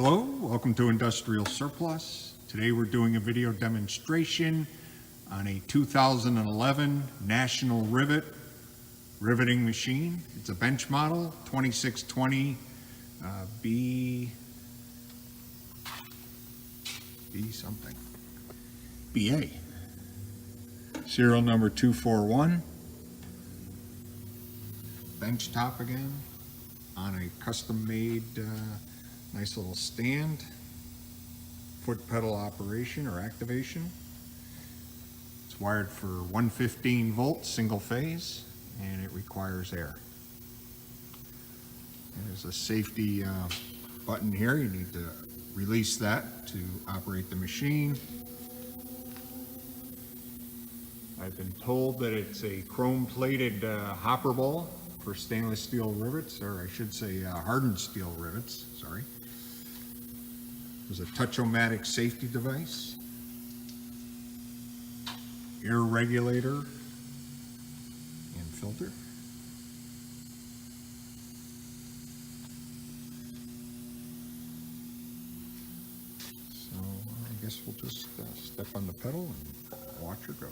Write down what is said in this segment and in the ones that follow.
Hello, welcome to Industrial Surplus. Today we're doing a video demonstration on a 2011 National Rivet riveting machine. It's a bench model, 2620 BA. Serial number 241. Bench top again on a custom made nice little stand, foot pedal operation or activation. It's wired for 115 volts single phase and it requires air. There's a safety button here. You need to release that to operate the machine. I've been told that it's a chrome plated hopper ball for stainless steel rivets, or I should say hardened steel rivets, sorry. There's a Touch-O-Matic safety device, air regulator and filter. So I guess we'll just step on the pedal and watch her go.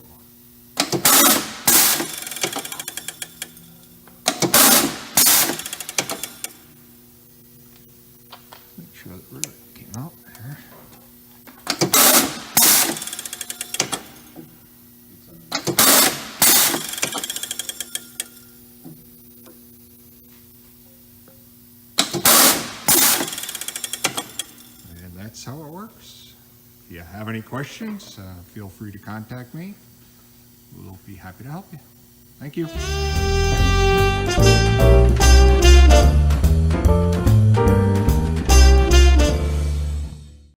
Make sure that rivet came out there. And that's how it works. If you have any questions, feel free to contact me. We'll be happy to help you. Thank you.